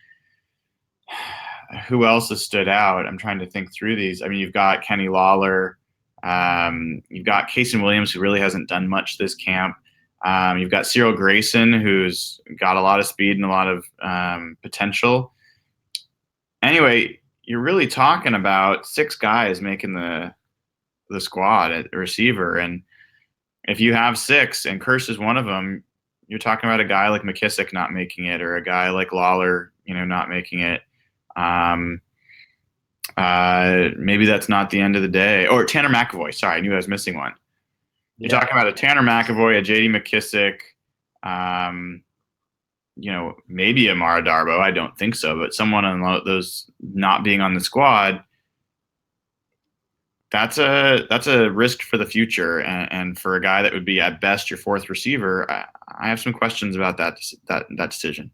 Who else has stood out? I'm trying to think through these. I mean, you've got Kenny Lawler. You've got Kason Williams, who really hasn't done much this camp. You've got Cyril Grayson, who's got a lot of speed and a lot of potential. Anyway, you're really talking about 6 guys making the squad at receiver. And if you have 6 and Kearse is one of them, you're talking about a guy like McKissick not making it, or a guy like Lawler, not making it. Maybe that's not the end of the day. Or Tanner McAvoy. Sorry, I knew I was missing one. You're talking about a Tanner McAvoy, a J.D. McKissick, maybe a Amara Darboh. I don't think so, but someone on those not being on the squad, that's a risk for the future. And for a guy that would be at best your 4th receiver, I have some questions about that decision.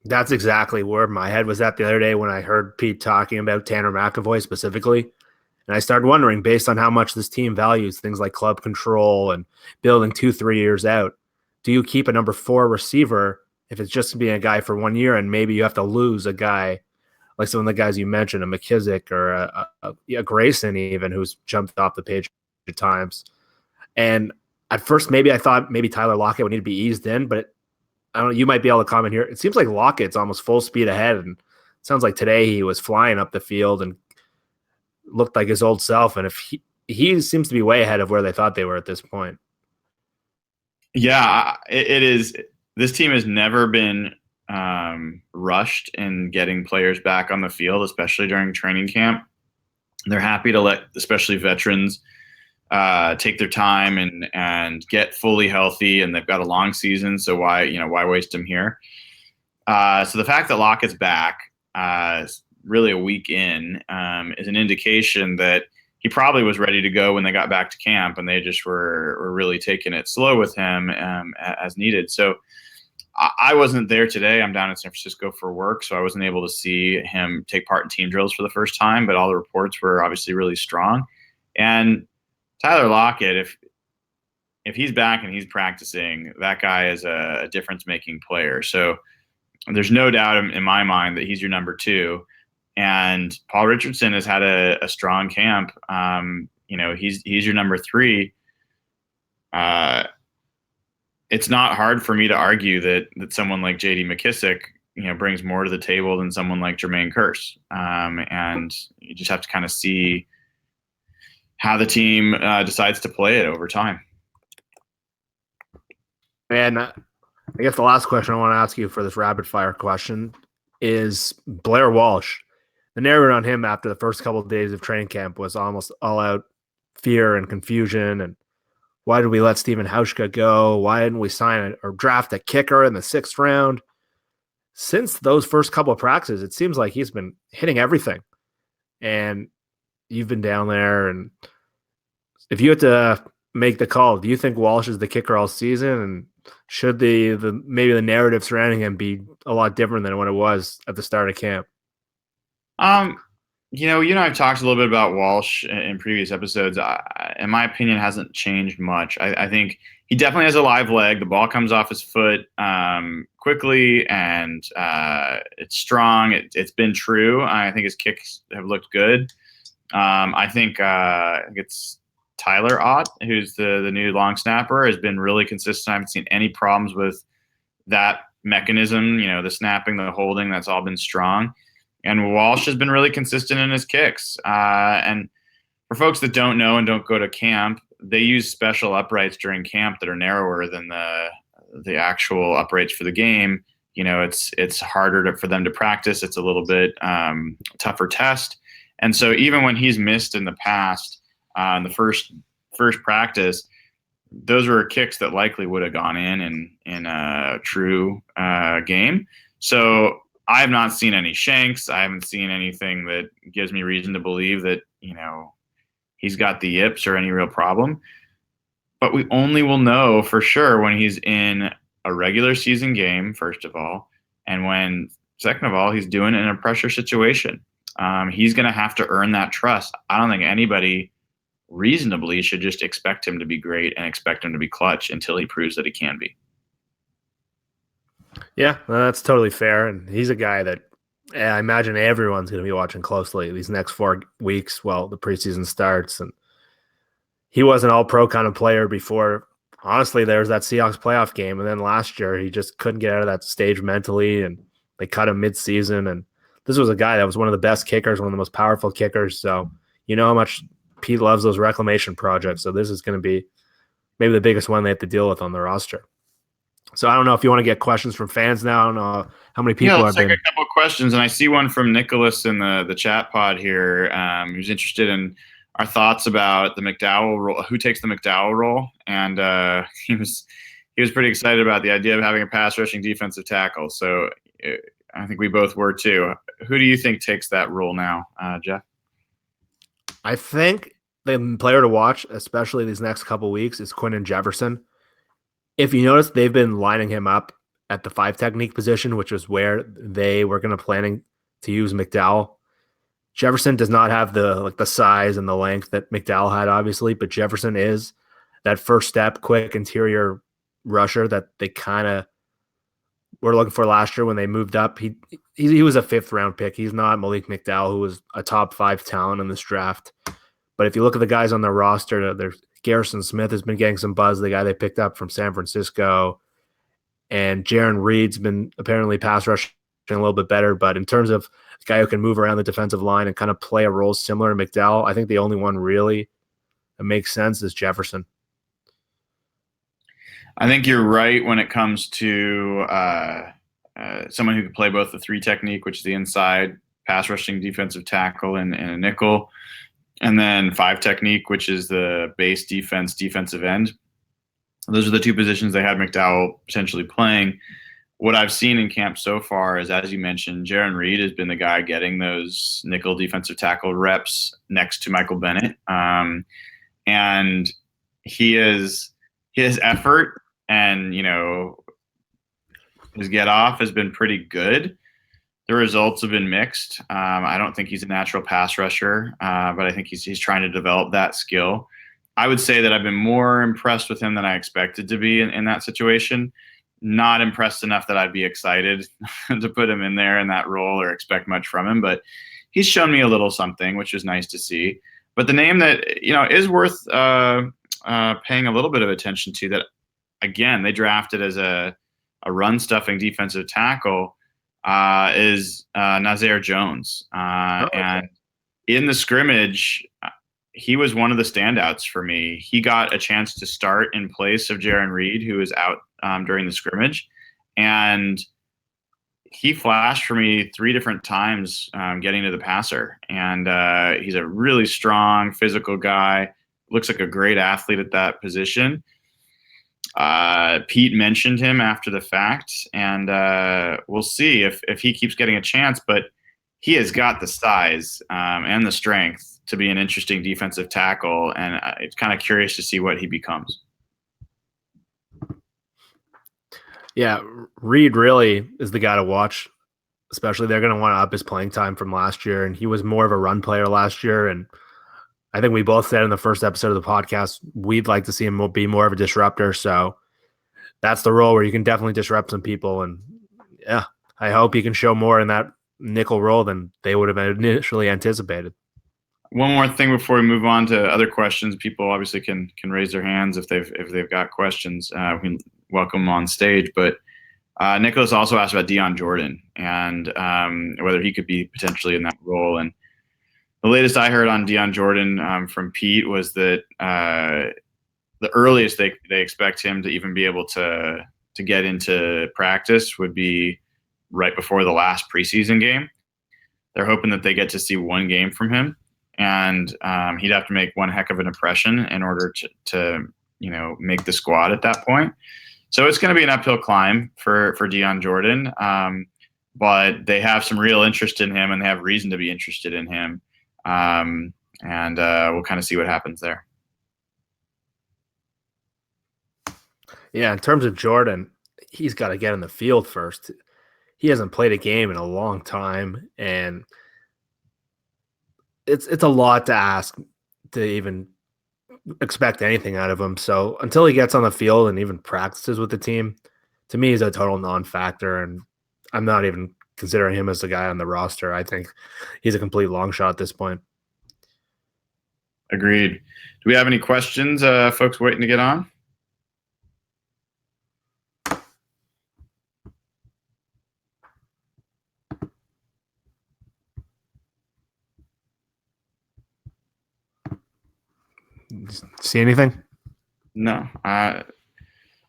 That's exactly where my head was at the other day when I heard Pete talking about Tanner McAvoy specifically. And I started wondering, based on how much this team values things like club control and building 2-3 years out, do you keep a number 4 receiver if it's just being a guy for 1 year, and maybe you have to lose a guy like some of the guys you mentioned, a McKissick or a Grayson even, who's jumped off the page at times. And at first, maybe I thought maybe Tyler Lockett would need to be eased in, but I don't know, you might be able to comment here. It seems like Lockett's almost full speed ahead, and it sounds like today he was flying up the field and looked like his old self. And if he seems to be way ahead of where they thought they were at this point. Yeah, it is. This team has never been rushed in getting players back on the field, especially during training camp. They're happy to let, especially veterans, take their time and get fully healthy, and they've got a long season, so why waste them here? So the fact that Lockett's back, really a week in, is an indication that he probably was ready to go when they got back to camp, and they just were really taking it slow with him as needed. So I wasn't there today. I'm down in San Francisco for work, so I wasn't able to see him take part in team drills for the first time, but all the reports were obviously really strong. And Tyler Lockett, if he's back and he's practicing, that guy is a difference-making player. So there's no doubt in my mind that he's your number 2. And Paul Richardson has had a strong camp. He's your number 3. It's not hard for me to argue that someone like J.D. McKissick, brings more to the table than someone like Jermaine Kearse. And you just have to kind of see how the team decides to play it over time. And I guess the last question I want to ask you for this rapid fire question is Blair Walsh. The narrative on him after the first couple of days of training camp was almost all out fear and confusion. And why did we let Steven Hauschka go? Why didn't we sign or draft a kicker in the 6th round? Since those first couple of practices, it seems like he's been hitting everything. And you've been down there, and if you had to make the call, do you think Walsh is the kicker all season? And should maybe the narrative surrounding him be a lot different than what it was at the start of camp? You and I have talked a little bit about Walsh in previous episodes. In my opinion, hasn't changed much. I think he definitely has a live leg. The ball comes off his foot quickly, and it's strong. It's been true. I think his kicks have looked good. I think it's Tyler Ott, who's the new long snapper, has been really consistent. I haven't seen any problems with that mechanism. The snapping, the holding, that's all been strong. And Walsh has been really consistent in his kicks. And for folks that don't know and don't go to camp, they use special uprights during camp that are narrower than the actual uprates for the game, it's harder for them to practice. It's a little bit tougher test. And so even when he's missed in the past, in the first practice, those were kicks that likely would have gone in a true game. So I have not seen any shanks. I haven't seen anything that gives me reason to believe that, he's got the yips or any real problem. But we only will know for sure when he's in a regular season game, first of all, and when, second of all, he's doing it in a pressure situation. He's going to have to earn that trust. I don't think anybody reasonably should just expect him to be great and expect him to be clutch until he proves that he can be. Yeah, well, that's totally fair. And he's a guy that I imagine everyone's going to be watching closely these next 4 weeks while the preseason starts. And he was an all-pro kind of player before. Honestly, there was that Seahawks playoff game. And then last year, he just couldn't get out of that stage mentally. And they cut him mid-season. And this was a guy that was one of the best kickers, one of the most powerful kickers. So you know how much Pete loves those reclamation projects. So this is going to be maybe the biggest one they have to deal with on the roster. So I don't know if you want to get questions from fans now. I don't know how many people let's have take been. a couple of questions, and I see one from Nicholas in the chat pod here. Who's interested in our thoughts about the McDowell role, who takes the McDowell role, and he was pretty excited about the idea of having a pass rushing defensive tackle. So I think we both were too. Who do you think takes that role now, Jeff? I think the player to watch, especially these next couple weeks, is Quinton Jefferson. If you notice, they've been lining him up at the 5 technique position, which was where they were going to planning to use McDowell. Jefferson does not have the size and the length that McDowell had, obviously, but Jefferson is that first step, quick interior rusher that they kind of were looking for last year when they moved up. He was a 5th round pick. He's not Malik McDowell, who was a top 5 talent in this draft. But if you look at the guys on their roster, there's Garrison Smith has been getting some buzz, the guy they picked up from San Francisco. And Jaron Reed's been apparently pass rushing a little bit better. But in terms of a guy who can move around the defensive line and kind of play a role similar to McDowell, I think the only one really that makes sense is Jefferson. I think you're right when it comes to someone who can play both the 3 technique, which is the inside pass rushing defensive tackle and a nickel, and then 5 technique, which is the base defensive end. Those are the 2 positions they had McDowell potentially playing. What I've seen in camp so far is, as you mentioned, Jaron Reed has been the guy getting those nickel defensive tackle reps next to Michael Bennett. And his effort and, his get off has been pretty good. The results have been mixed. I don't think he's a natural pass rusher, but I think he's trying to develop that skill. I would say that I've been more impressed with him than I expected to be in that situation. Not impressed enough that I'd be excited to put him in there in that role or expect much from him, but he's shown me a little something, which is nice to see. But the name that, is worth paying a little bit of attention to, that, again, they drafted as a run-stuffing defensive tackle, is Nazir Jones. And in the scrimmage, he was one of the standouts for me. He got a chance to start in place of Jaron Reed, who was out during the scrimmage. And he flashed for me 3 different times getting to the passer. And he's a really strong, physical guy. Looks like a great athlete at that position. Pete mentioned him after the fact, and we'll see if he keeps getting a chance. But he has got the size and the strength to be an interesting defensive tackle, and it's kind of curious to see what he becomes. Yeah, Reed really is the guy to watch, especially they're going to want to up his playing time from last year, and he was more of a run player last year, and I think we both said in the first episode of the podcast we'd like to see him be more of a disruptor, so that's the role where you can definitely disrupt some people, and yeah, I hope he can show more in that nickel role than they would have initially anticipated. One more thing before we move on to other questions. People obviously can raise their hands if they've got questions. We can welcome them on stage. But Nicholas also asked about Dion Jordan and whether he could be potentially in that role. And the latest I heard on Dion Jordan from Pete was that the earliest they expect him to even be able to to get into practice would be right before the last preseason game. They're hoping that they get to see one game from him, and he'd have to make one heck of an impression in order to make the squad at that point. So it's going to be an uphill climb for Dion Jordan, but they have some real interest in him, and they have reason to be interested in him, and we'll kind of see what happens there. Yeah, in terms of Jordan, he's got to get in the field first. He hasn't played a game in a long time, and it's a lot to ask to even expect anything out of him. So until he gets on the field and even practices with the team, to me, he's a total non-factor, and I'm not even considering him as the guy on the roster. I think he's a complete long shot at this point. Agreed. Do we have any questions, folks waiting to get on? See anything? No.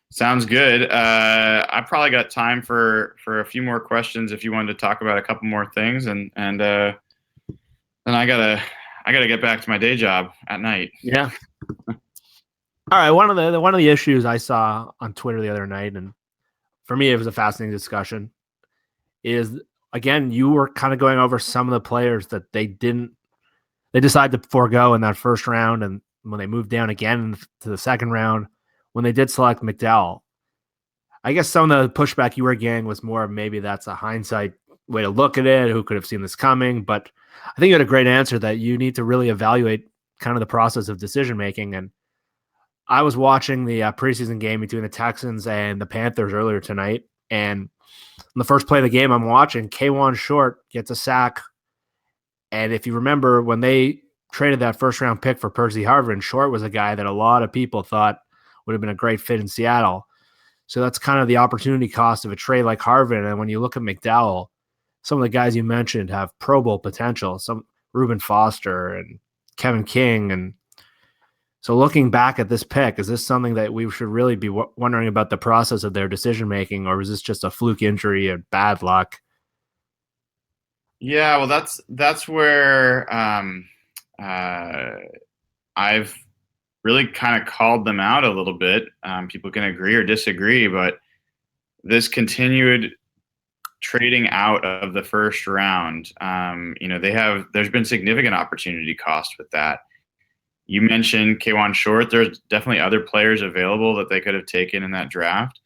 Sounds good. I probably got time for a few more questions if you wanted to talk about a couple more things, and then I gotta get back to my day job at night. Yeah. All right. One of the issues I saw on Twitter the other night, and for me it was a fascinating discussion, is again you were kind of going over some of the players that they decided to forego in that first round, and when they moved down again to the second round, when they did select McDowell. I guess some of the pushback you were getting was more of maybe that's a hindsight way to look at it, who could have seen this coming, but I think you had a great answer that you need to really evaluate kind of the process of decision making. And I was watching the preseason game between the Texans and the Panthers earlier tonight, and in the first play of the game I'm watching, K'Wan Short gets a sack, and if you remember when they traded that first round pick for Percy Harvin, Short was a guy that a lot of people thought would have been a great fit in Seattle. So that's kind of the opportunity cost of a trade like Harvin. And when you look at McDowell, some of the guys you mentioned have Pro Bowl potential, some Reuben Foster and Kevin King. And so looking back at this pick, is this something that we should really be wondering about the process of their decision-making, or is this just a fluke injury and bad luck? Yeah, well, that's where I've really kind of called them out a little bit. People can agree or disagree, but this continued trading out of the first round, there's been significant opportunity cost with that. You mentioned K'Wan Short. There's definitely other players available that they could have taken in that draft.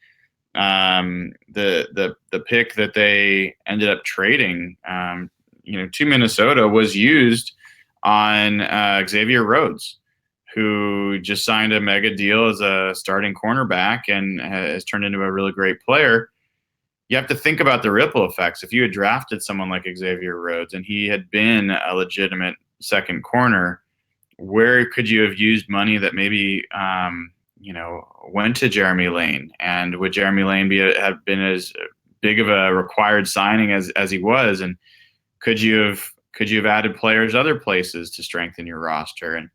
The pick that they ended up trading, to Minnesota was used on Xavier Rhodes, who just signed a mega deal as a starting cornerback and has turned into a really great player. You have to think about the ripple effects. If you had drafted someone like Xavier Rhodes and he had been a legitimate second corner, where could you have used money that maybe went to Jeremy Lane? And would Jeremy Lane have been as big of a required signing as he was? And could you have added players other places to strengthen your roster? And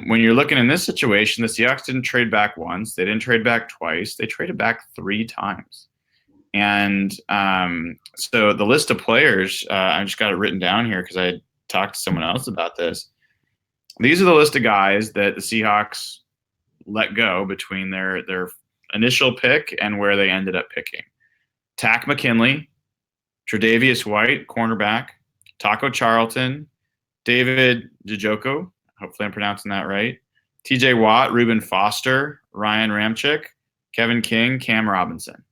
when you're looking in this situation, the Seahawks didn't trade back once. They didn't trade back twice. They traded back 3 times. And so the list of players, I just got it written down here because I had talked to someone else about this. These are the list of guys that the Seahawks let go between their initial pick and where they ended up picking. Tack McKinley, Tre'Davious White, cornerback, Taco Charlton, David Njoku, hopefully I'm pronouncing that right, TJ Watt, Reuben Foster, Ryan Ramczyk, Kevin King, Cam Robinson.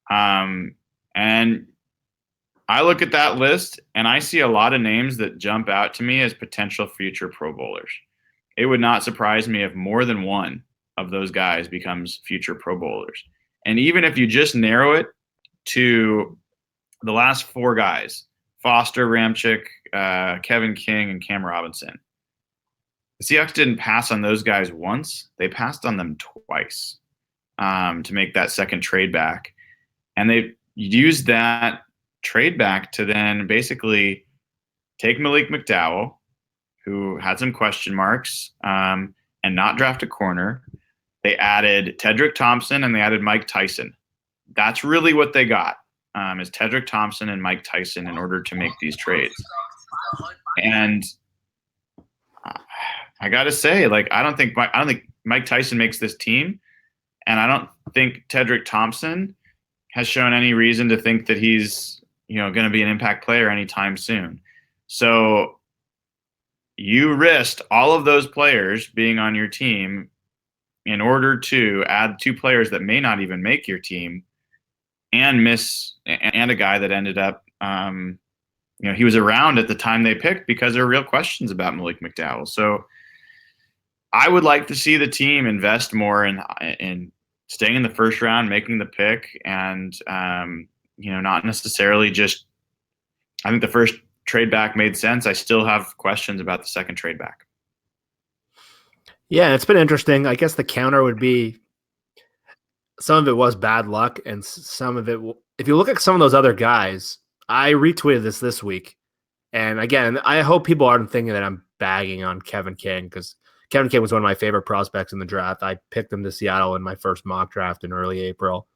And I look at that list and I see a lot of names that jump out to me as potential future Pro Bowlers. It would not surprise me if more than one of those guys becomes future Pro Bowlers. And even if you just narrow it to the last 4 guys, Foster, Ramczyk, Kevin King, and Cam Robinson, the Seahawks didn't pass on those guys once. They passed on them twice to make that second trade back. And they used that trade back to then basically take Malik McDowell, who had some question marks, and not draft a corner, They added Tedrick Thompson and they added Mike Tyson. That's really what they got, is Tedrick Thompson and Mike Tyson in order to make these trades. And I got to say, like, I don't think Mike Tyson makes this team, and I don't think Tedrick Thompson has shown any reason to think that he's, going to be an impact player anytime soon. So you risked all of those players being on your team in order to add 2 players that may not even make your team, and a guy that ended up, he was around at the time they picked because there are real questions about Malik McDowell. So I would like to see the team invest more in staying in the first round, making the pick, and not necessarily just. I think the first trade back made sense. I still have questions about the second trade back. Yeah, it's been interesting. I guess the counter would be some of it was bad luck, and some of it, if you look at some of those other guys, I retweeted this week. And again, I hope people aren't thinking that I'm bagging on Kevin King, because Kevin King was one of my favorite prospects in the draft. I picked him to Seattle in my first mock draft in early April.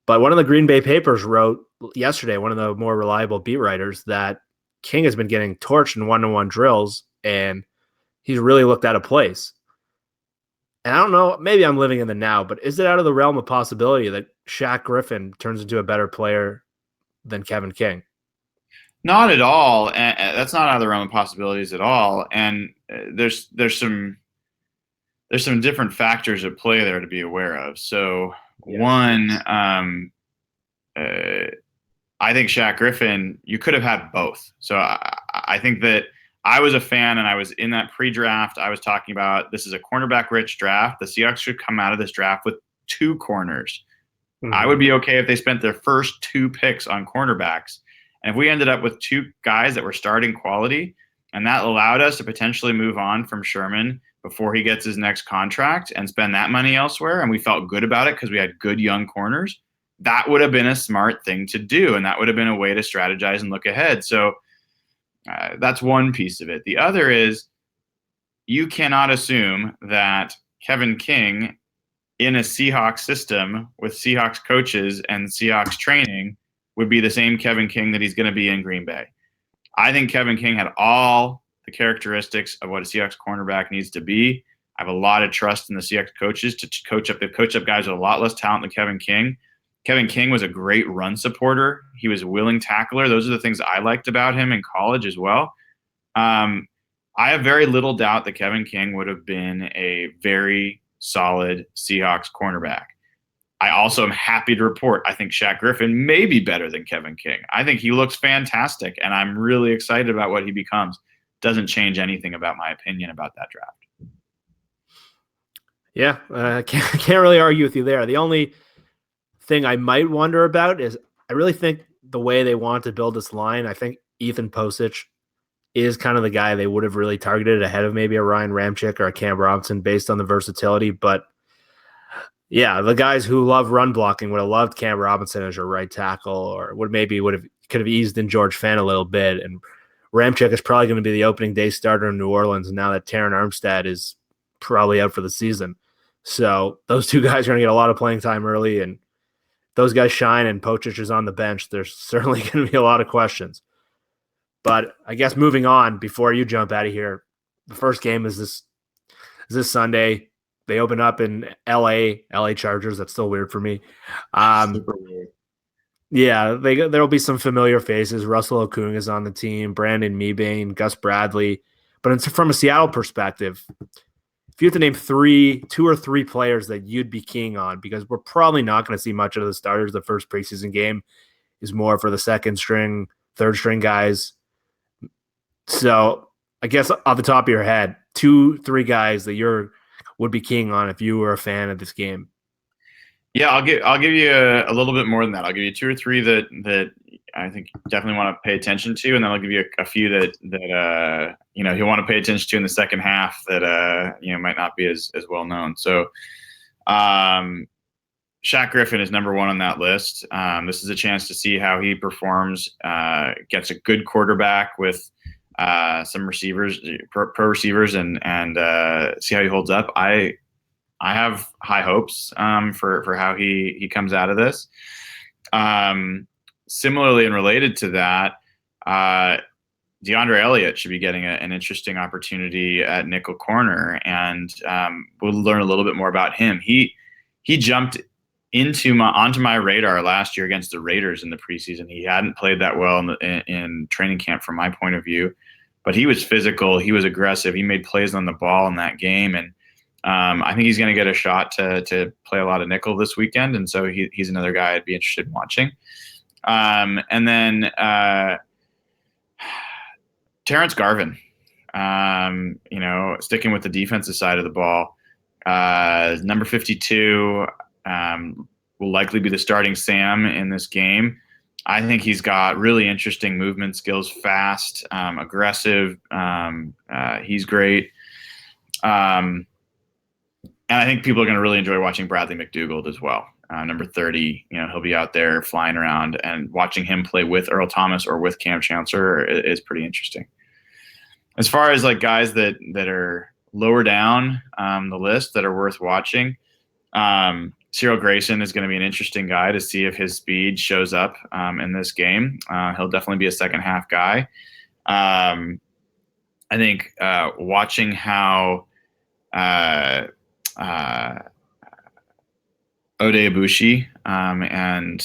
But one of the Green Bay papers wrote yesterday, one of the more reliable beat writers, that King has been getting torched in one-on-one drills, and he's really looked out of place. And I don't know, maybe I'm living in the now, but is it out of the realm of possibility that Shaq Griffin turns into a better player than Kevin King? Not at all. And that's not out of the realm of possibilities at all. And there's some different factors at play there to be aware of. So one, I think Shaq Griffin, you could have had both. So I think that I was a fan, and I was in that pre-draft. I was talking about, this is a cornerback-rich draft. The Seahawks should come out of this draft with 2 corners. Mm-hmm. I would be okay if they spent their first 2 picks on cornerbacks. And if we ended up with 2 guys that were starting quality, and that allowed us to potentially move on from Sherman before he gets his next contract and spend that money elsewhere, and we felt good about it because we had good young corners, that would have been a smart thing to do, and that would have been a way to strategize and look ahead. So that's one piece of it. The other is, you cannot assume that Kevin King, in a Seahawks system with Seahawks coaches and Seahawks training, would be the same Kevin King that he's going to be in Green Bay. I think Kevin King had all the characteristics of what a Seahawks cornerback needs to be. I have a lot of trust in the Seahawks coaches to coach up. They've coached up guys with a lot less talent than Kevin King. Kevin King was a great run supporter. He was a willing tackler. Those are the things I liked about him in college as well. I have very little doubt that Kevin King would have been a very solid Seahawks cornerback. I also am happy to report I think Shaq Griffin may be better than Kevin King. I think he looks fantastic, and I'm really excited about what he becomes. Doesn't change anything about my opinion about that draft. Yeah, I can't really argue with you there. The only thing I might wonder about is, I really think the way they want to build this line, I think Ethan Posich is kind of the guy they would have really targeted ahead of maybe a Ryan Ramczyk or a Cam Robinson based on the versatility. But yeah, the guys who love run blocking would have loved Cam Robinson as your right tackle, or could have eased in George Fant a little bit. And Ramczyk is probably going to be the opening day starter in New Orleans, now that Terran Armstead is probably out for the season. So those 2 guys are going to get a lot of playing time early, and those guys shine and Posich is on the bench. There's certainly going to be a lot of questions. But I guess moving on, before you jump out of here, the first game is this Sunday. They open up in LA Chargers. That's still weird for me. Super weird. Yeah, there'll be some familiar faces. Russell Okung is on the team, Brandon Mebane, Gus Bradley. But it's from a Seattle perspective, if you have to name 2 or 3 players that you'd be keying on, because we're probably not going to see much of the starters. The first preseason game is more for the second string, third string guys. So I guess off the top of your head, 2-3 guys that would be keying on if you were a fan of this game. Yeah, I'll give you a little bit more than that. I'll give you 2 or 3 that I think you definitely want to pay attention to, and then I'll give you a few that you'll want to pay attention to in the second half that might not be as well known. So Shaq Griffin is number 1 on that list. This is a chance to see how he performs. Gets a good quarterback with some receivers, pro receivers, and see how he holds up. I have high hopes for how he comes out of this. Similarly and related to that, DeAndre Elliott should be getting an interesting opportunity at nickel corner, and we'll learn a little bit more about him. He jumped onto my radar last year against the Raiders in the preseason. He hadn't played that well in training camp from my point of view, but he was physical. He was aggressive. He made plays on the ball in that game, and I think he's going to get a shot to play a lot of nickel this weekend, and so he's another guy I'd be interested in watching. And then Terrence Garvin, sticking with the defensive side of the ball, number 52 will likely be the starting Sam in this game. I think he's got really interesting movement skills, fast, aggressive. He's great. And I think people are going to really enjoy watching Bradley McDougald as well. Number 30, he'll be out there flying around, and watching him play with Earl Thomas or with Cam Chancellor is pretty interesting. As far as like guys that are lower down the list that are worth watching, Cyril Grayson is going to be an interesting guy to see if his speed shows up in this game. He'll definitely be a second half guy. I think watching how Ode Ibushi and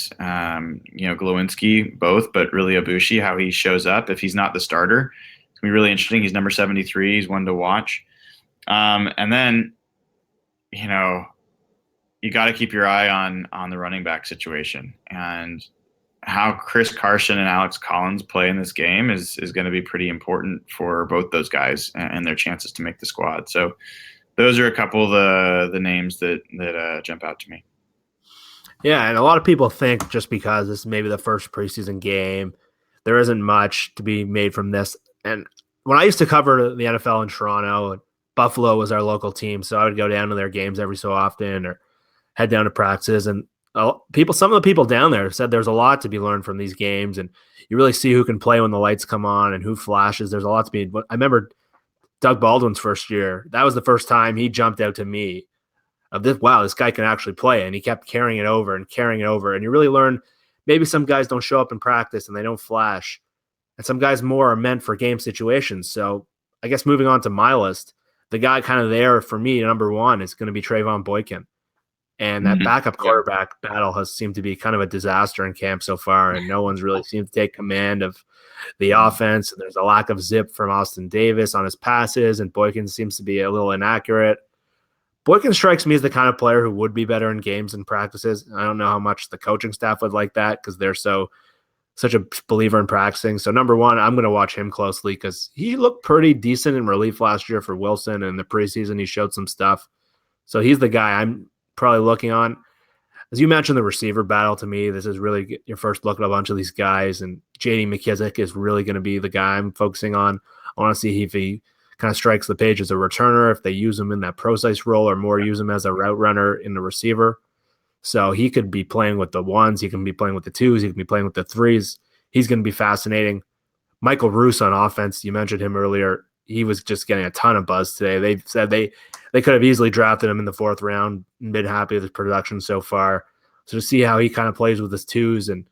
Glowinski both, but really Ibushi, how he shows up if he's not the starter. It's going to be really interesting. He's number 73. He's one to watch. And then, you got to keep your eye on the running back situation, and how Chris Carson and Alex Collins play in this game is going to be pretty important for both those guys and their chances to make the squad. So those are a couple of the names that jump out to me. Yeah, and a lot of people think just because this is maybe the first preseason game, there isn't much to be made from this. And when I used to cover the NFL in Toronto, Buffalo was our local team, so I would go down to their games every so often or head down to practices. And some of the people down there said there's a lot to be learned from these games, and you really see who can play when the lights come on and who flashes. There's a lot to be. I remember Doug Baldwin's first year. That was the first time he jumped out to me of this. Wow, this guy can actually play, and he kept carrying it over. And you really learn maybe some guys don't show up in practice and they don't flash, and some guys more are meant for game situations. So I guess moving on to my list, the guy kind of there for me, number one, is going to be Trayvon Boykin. And that backup quarterback battle has seemed to be kind of a disaster in camp so far, and no one's really seemed to take command of the offense. And there's a lack of zip from Austin Davis on his passes, and Boykin seems to be a little inaccurate. Boykin strikes me as the kind of player who would be better in games and practices. I don't know how much the coaching staff would like that because they're such a believer in practicing. So number one, I'm going to watch him closely because he looked pretty decent in relief last year for Wilson, and in the preseason he showed some stuff. So he's the guy I'm probably looking on. As you mentioned, the receiver battle, to me, this is really your first look at a bunch of these guys, and J.D. McKissick is really going to be the guy I'm focusing on. I want to see if he kind of strikes the page as a returner, if they use him in that precise role or more use him as a route runner in the receiver. So he could be playing with the ones, he can be playing with the twos, he can be playing with the threes. He's going to be fascinating. Michael Roos on offense, you mentioned him earlier. He was just getting a ton of buzz today. They said they could have easily drafted him in the fourth round and been happy with his production so far. So to see how he kind of plays with his twos, and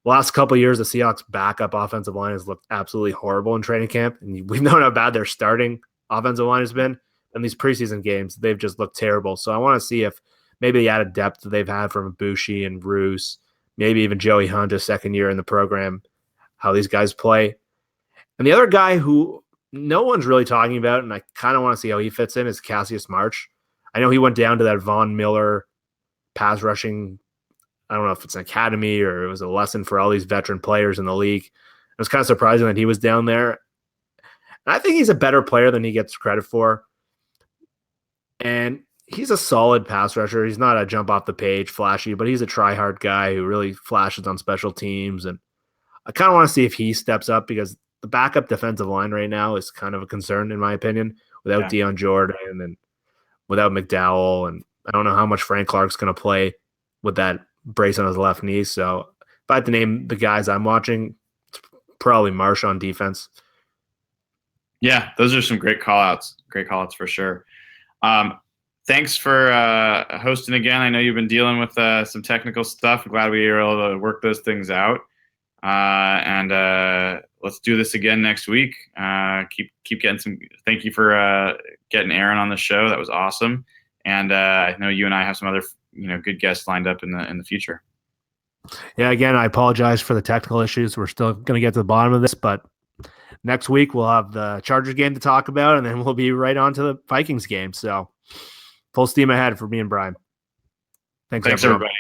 the last couple of years, the Seahawks backup offensive line has looked absolutely horrible in training camp. And we've known how bad their starting offensive line has been. In these preseason games, they've just looked terrible. So I want to see if maybe the added depth that they've had from Ibushi and Roos, maybe even Joey Hunt, a second year in the program, how these guys play. And the other guy who no one's really talking about, and I kind of want to see how he fits in, is Cassius March. I know he went down to that Von Miller pass rushing, I don't know if it's an academy or it was a lesson for all these veteran players in the league. It was kind of surprising that he was down there. And I think he's a better player than he gets credit for. And he's a solid pass rusher. He's not a jump off the page flashy, but he's a try-hard guy who really flashes on special teams. And I kind of want to see if he steps up, because the backup defensive line right now is kind of a concern, in my opinion, without Deion Jordan and without McDowell. And I don't know how much Frank Clark's going to play with that brace on his left knee. So if I had to name the guys I'm watching, it's probably Marsh on defense. Yeah, those are some great call-outs for sure. thanks for hosting again. I know you've been dealing with some technical stuff. I'm glad we were able to work those things out. And let's do this again next week. Keep getting some. Thank you for getting Aaron on the show. That was awesome. And I know you and I have some other good guests lined up in the future. Yeah, again, I apologize for the technical issues. We're still going to get to the bottom of this, but next week we'll have the Chargers game to talk about, and then we'll be right on to the Vikings game. So full steam ahead for me and Brian. Thanks everyone. Everybody.